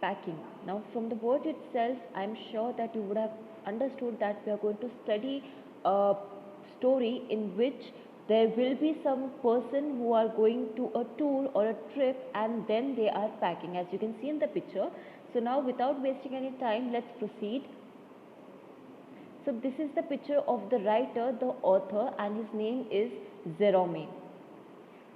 packing. Now from the word itself, I am sure that you would have understood that we are going to study a story in which there will be some person who are going to a tour or a trip and then they are packing, as you can see in the picture. So now without wasting any time, let's proceed. So this is the picture of the writer, the author, and his name is Jerome.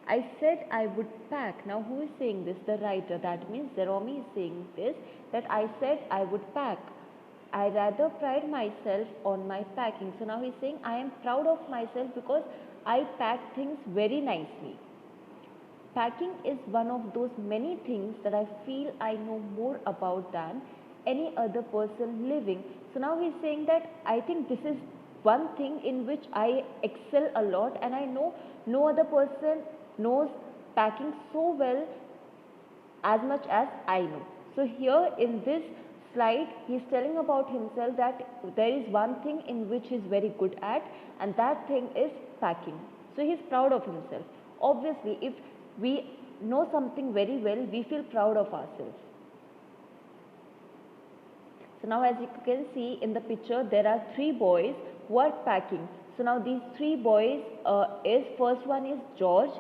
I said I would pack. Now who is saying this? The writer. That means Jerome is saying this, that I said I would pack. I rather pride myself on my packing. So now he's saying I am proud of myself because I pack things very nicely. Packing is one of those many things that I feel I know more about than any other person living. So now he's saying that I think this is one thing in which I excel a lot, and I know no other person knows packing so well as much as I know. So here in this slide, he is telling about himself that there is one thing in which he is very good at, and that thing is packing. So he is proud of himself. Obviously, if we know something very well, we feel proud of ourselves. So now as you can see in the picture, there are three boys who are packing. So now these three boys first one is George,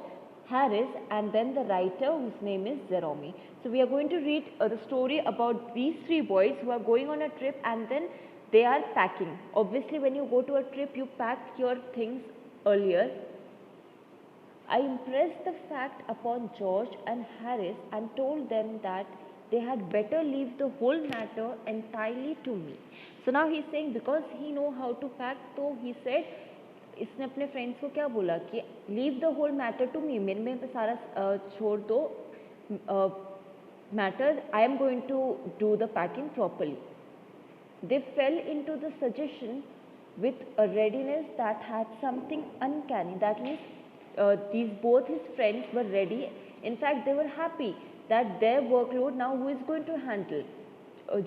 Harris, and then the writer whose name is Jerome. So we are going to read the story about these three boys who are going on a trip and then they are packing. Obviously when you go to a trip, you pack your things earlier. I impressed the fact upon George and Harris and told them that they had better leave the whole matter entirely to me. So now he is saying because he know how to pack, so he said, इसने अपने friends को क्या बोला कि leave the whole matter to me, मेरे में सारा छोड़ दो matter, I am going to do the packing properly. They fell into the suggestion with a readiness that had something uncanny. That means these both his friends were ready. In fact, they were happy that their workload now who is going to handle?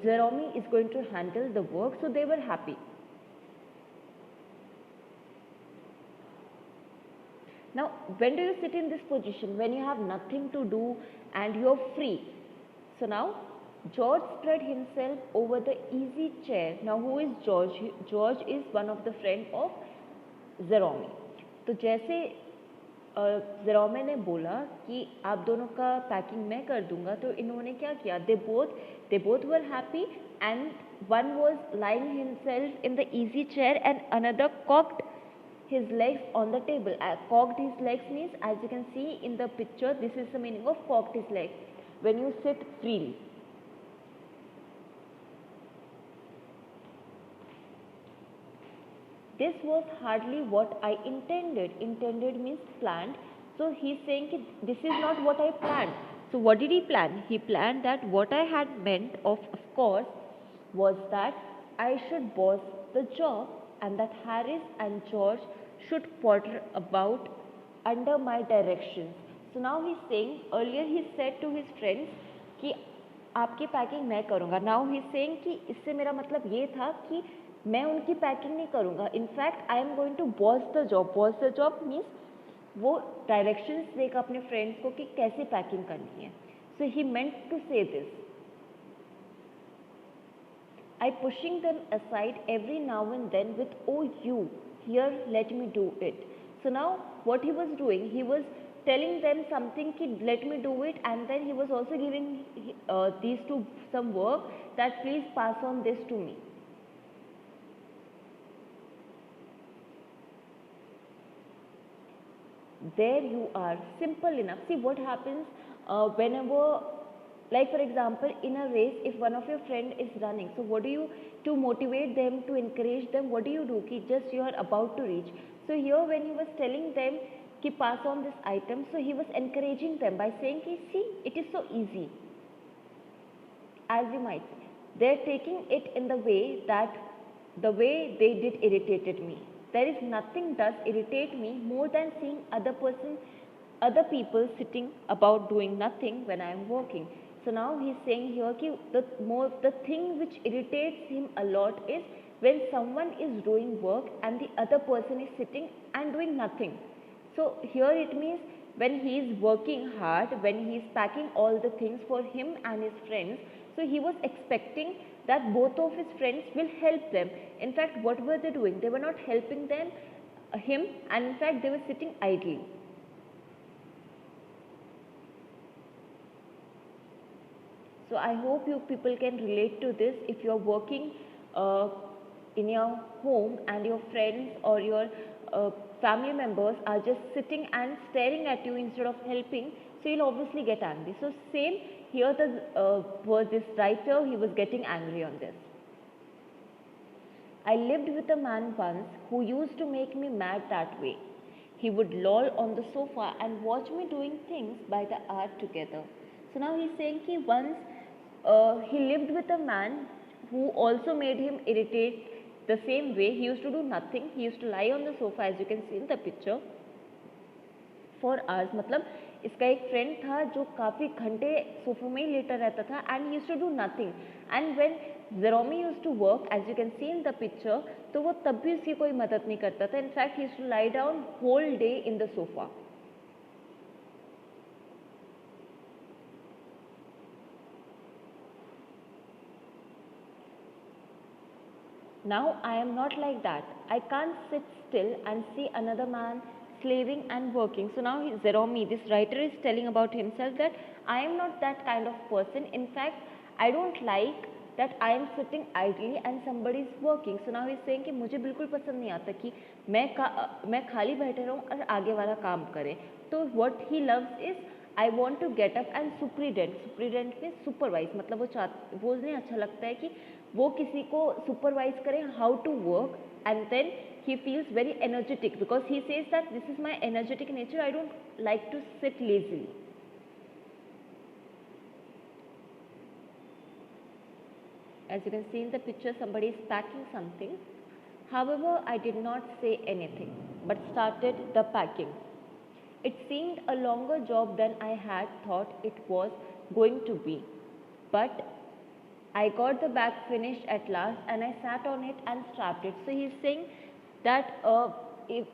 Jerome is going to handle the work, so they were happy. Now, when do you sit in this position? When you have nothing to do and you are free. So now, George spread himself over the easy chair. Now, who is George? George is one of the friend of Jerome. तो जैसे जेरोमे ने बोला कि आप दोनों का packing मैं कर दूंगा, तो इन्होंने क्या किया? They both were happy, and one was lying himself in the easy chair and another cocked his legs on the table. Cocked his legs means, as you can see in the picture, this is the meaning of cocked his legs, when you sit freely. This was hardly what I intended. Intended means planned. So he's saying this is not what I planned. So what did he plan? He planned that what I had meant of course was that I should boss the job and that Harris and George should potter about under my directions. So now he's saying, earlier he said to his friends कि आपकी packing मैं करूँगा. Now he's saying कि इससे मेरा मतलब ये था कि मैं उनकी पैकिंग नहीं करूँगा. In fact I am going to boss the job. Boss the job means वो डायरेक्शंस देगा अपने फ्रेंड्स को कि कैसे पैकिंग करनी है. So he meant to say this. I pushing them aside every now and then with, oh you, here let me do it. So now what he was doing, he was telling them something ki let me do it, and then he was also giving these two some work that please pass on this to me. There you are, simple enough. See what happens whenever, like for example in a race, if one of your friend is running, so what do you, to motivate them, to encourage them, what do you do ki just you are about to reach. So here when he was telling them ki pass on this item, so he was encouraging them by saying ki see it is so easy. As you might say, they are taking it in the way that the way they did irritated me. There is nothing does irritate me more than seeing other people sitting about doing nothing when I am working. So now he is saying here ki the thing which irritates him a lot is when someone is doing work and the other person is sitting and doing nothing. So here it means when he is working hard, when he is packing all the things for him and his friends, so he was expecting that both of his friends will help them. In fact, what were they doing? They were not helping him, and in fact they were sitting idly. So I hope you people can relate to this. If you are working in your home and your friends or your family members are just sitting and staring at you instead of helping, so you'll obviously get angry. So same here, was this writer, he was getting angry on this. I lived with a man once who used to make me mad that way. He would loll on the sofa and watch me doing things by the hour together. So now he's saying he once he lived with a man who also made him irritate the same way. He used to do nothing. He used to lie on the sofa, as you can see in the picture, for hours. मतलब इसका एक friend था जो काफ़ी घंटे सोफे में ही लेटा रहता था, and he used to do nothing. And when Jeremy used to work, as you can see in the picture, तो वो तब भी उसकी कोई मदद नहीं करता था. In fact he used to lie down whole day in the sofa. Now I am not like that. I can't sit still and see another man slaving and working. So now Zeromi, this writer, is telling about himself that I am not that kind of person. In fact, I don't like that I am sitting idly and somebody is working. So now he is saying कि मुझे बिल्कुल पसंद नहीं आता कि मैं खाली बैठे रहूँ और आगे वाला काम करे. तो what he loves is I want to get up and superintend में supervise. मतलब वो उन्हें अच्छा लगता है कि वो किसी को सुपरवाइज करें how to work, and then he feels very energetic because he says that this is my energetic nature. I don't like to sit lazily. As you can see in the picture, somebody is packing something. However, I did not say anything but started the packing. It seemed a longer job than I had thought it was going to be, but I got the bag finished at last and I sat on it and strapped it. So he's saying that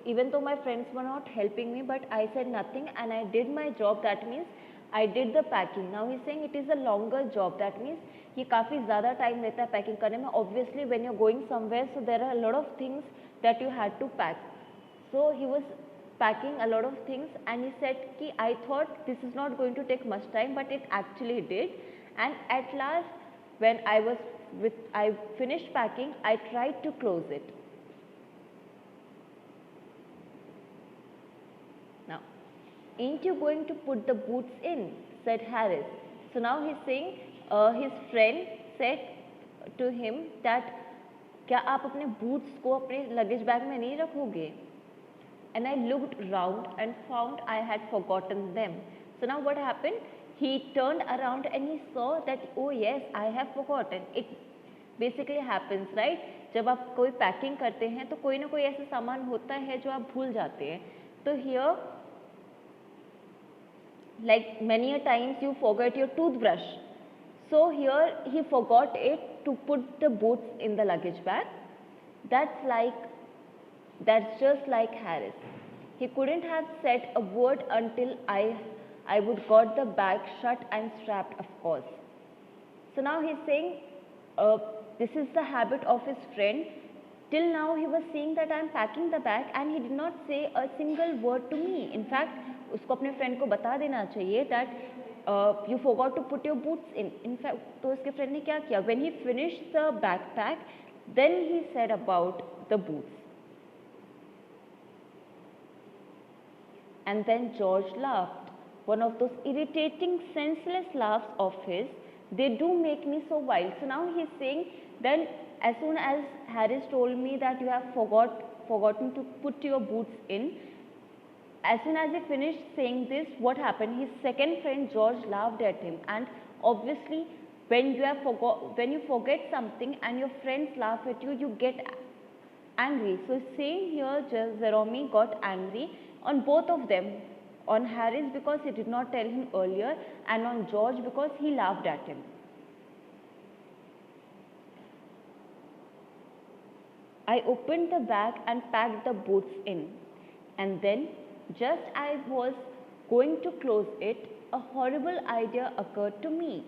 even though my friends were not helping me, but I said nothing and I did my job. That means I did the packing. Now he's saying it is a longer job. That means ये काफ़ी ज़्यादा time लेता है packing करने में. Obviously when you're going somewhere, so there are a lot of things that you had to pack. So he was packing a lot of things and he said कि I thought this is not going to take much time, but it actually did. And at last, when I finished packing, I tried to close it. Now, ain't you going to put the boots in? Said Harris. So now he's saying his friend said to him that क्या आप अपने boots को अपने luggage bag में नहीं रखोगे? And I looked round and found I had forgotten them. So now what happened? He turned around and he saw that, oh yes, I have forgotten. It basically happens, right? जब आप कोई packing करते हैं तो कोई ना कोई ऐसा सामान होता है जो आप भूल जाते हैं. तो here, like many a times you forget your toothbrush. So here he forgot it to put the boots in the luggage bag. That's just like Harris. He couldn't have said a word until I would got the bag shut and strapped, of course. So now he's saying this is the habit of his friend. Till now he was saying that I am packing the bag and he did not say a single word to me. In fact, उसको अपने friend को बता देना चाहिए that you forgot to put your boots in. In fact, तो उसके friend ने क्या किया? When he finished the backpack, then he said about the boots. And then George laughed. One of those irritating, senseless laughs of his. They do make me so wild. So now he's saying, then as soon as Harris told me that you have forgotten to put your boots in, as soon as he finished saying this, what happened? His second friend George laughed at him. And obviously, when you forget something and your friends laugh at you, you get angry. So saying here, Zeromi got angry on both of them, on Harris because he did not tell him earlier, and on George because he laughed at him. I opened the bag and packed the boots in, and then just as I was going to close it, a horrible idea occurred to me.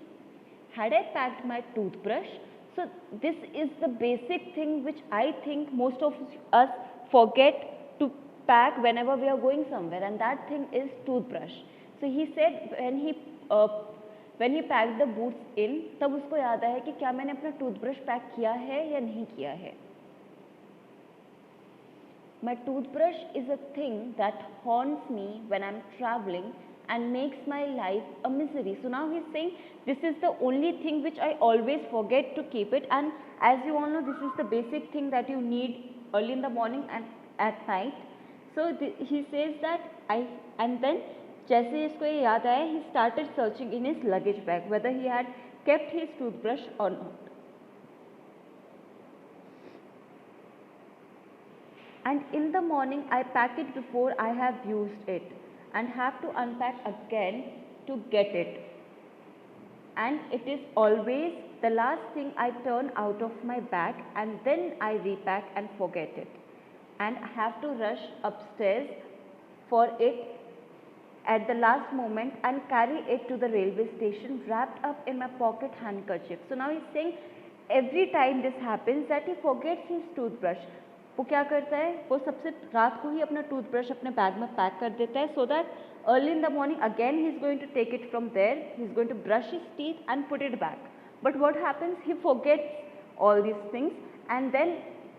Had I packed my toothbrush? So this is the basic thing which I think most of us forget to pack whenever we are going somewhere, and that thing is toothbrush. So he said when he packed the boots in, तब उसको याद आया कि क्या मैंने अपना toothbrush pack किया है या नहीं किया है. My toothbrush is a thing that haunts me when I'm traveling and makes my life a misery. So now he's saying this is the only thing which I always forget to keep it, and as you all know, this is the basic thing that you need early in the morning and at night. So he says that and then जैसे इसको ये याद आया, he started searching in his luggage bag whether he had kept his toothbrush or not. And in the morning I pack it before I have used it and have to unpack again to get it. And it is always the last thing I turn out of my bag, and then I repack and forget it. And I have to rush upstairs for it at the last moment and carry it to the railway station wrapped up in my pocket handkerchief. So now he's saying every time this happens that he forgets his toothbrush. वो क्या करता है, वो सबसे रात को ही अपना toothbrush अपने बैग में पैक कर देता है, so that early in the morning again he is going to take it from there, he is going to brush his teeth and put it back. But what happens, he forgets all these things, and then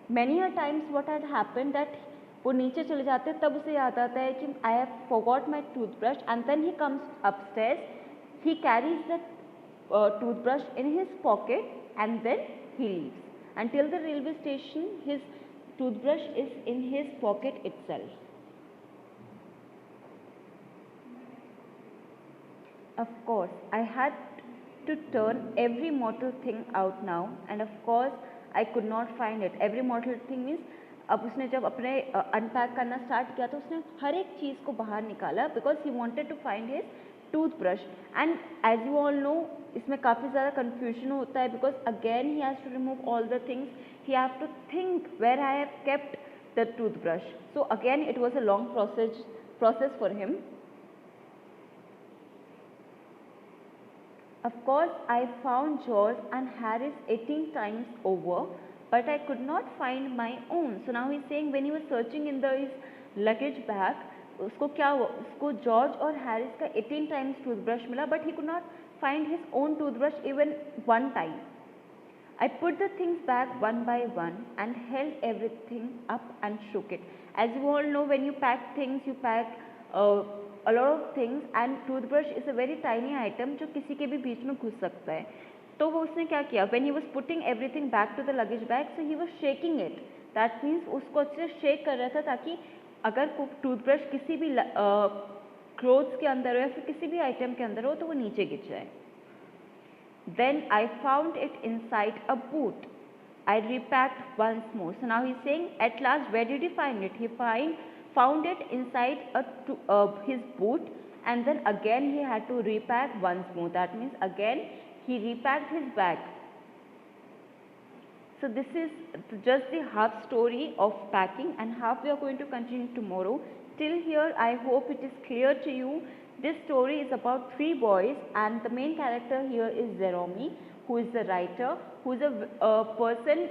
many a times what had happened that वो नीचे चले जाते हैं, तब उसे याद आता है कि I have forgot my toothbrush, and then he comes upstairs, he carries the toothbrush in his pocket and then he leaves. Until the railway station, his toothbrush is in his pocket itself. Of course, I had to turn every mortal thing out now, and of course I could not find it. Every mortal thing means अब उसने जब अपने unpack करना start किया तो उसने हर एक चीज़ को बाहर निकाला, because he wanted to find his toothbrush. And as you all know, इसमें काफ़ी ज़्यादा कन्फ्यूजन होता है, because again he has to remove all the things, he have to think where I have kept the toothbrush. So again it was a long process for him. Of course I found George and Harris 18 times over, but I could not find my own. So now he's saying when he was searching in his luggage bag, उसको क्या हुआ, उसको George और Harris का 18 times toothbrush मिला, but he could not find his own toothbrush even one time. I put the things back one by one and held everything up and shook it. As you all know, when you pack things, you pack a lot of things, and toothbrush is a very tiny item जो किसी के भी बीच में घुस सकता है. तो वो उसने क्या किया, when he was putting everything back to the luggage bag, so he was shaking it. That means उसको अच्छे से शेक कर रहा था ताकि अगर टूथब्रश किसी भी क्लोथ्स के अंदर हो या फिर किसी भी आइटम के अंदर हो तो वो नीचे गिर जाए. Then I found it inside a boot. I repacked once more. So now he's saying, at last, where did he find it? He found it inside his boot, and then again he had to repack once more. That means again he repacked his bag. So this is just the half story of packing, and half we are going to continue tomorrow. Till here, I hope it is clear to you. This story is about 3 boys, and the main character here is Jerome, who is the writer, who is a person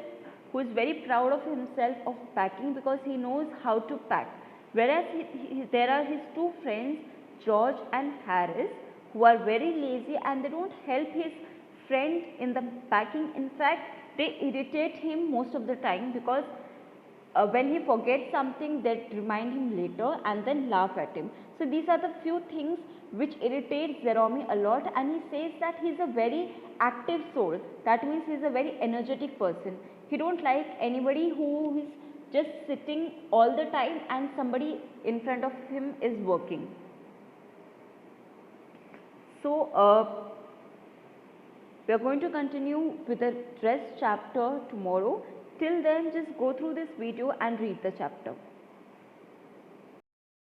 who is very proud of himself of packing because he knows how to pack. Whereas there are his 2 friends, George and Harris, who are very lazy and they don't help his friend in the packing. In fact, they irritate him most of the time because when he forgets something, they remind him later and then laugh at him. So these are the few things which irritates Jerome a lot, and he says that he is a very active soul. That means he is a very energetic person. He don't like anybody who is just sitting all the time and somebody in front of him is working. So we are going to continue with the rest chapter tomorrow. Till then, just go through this video and read the chapter.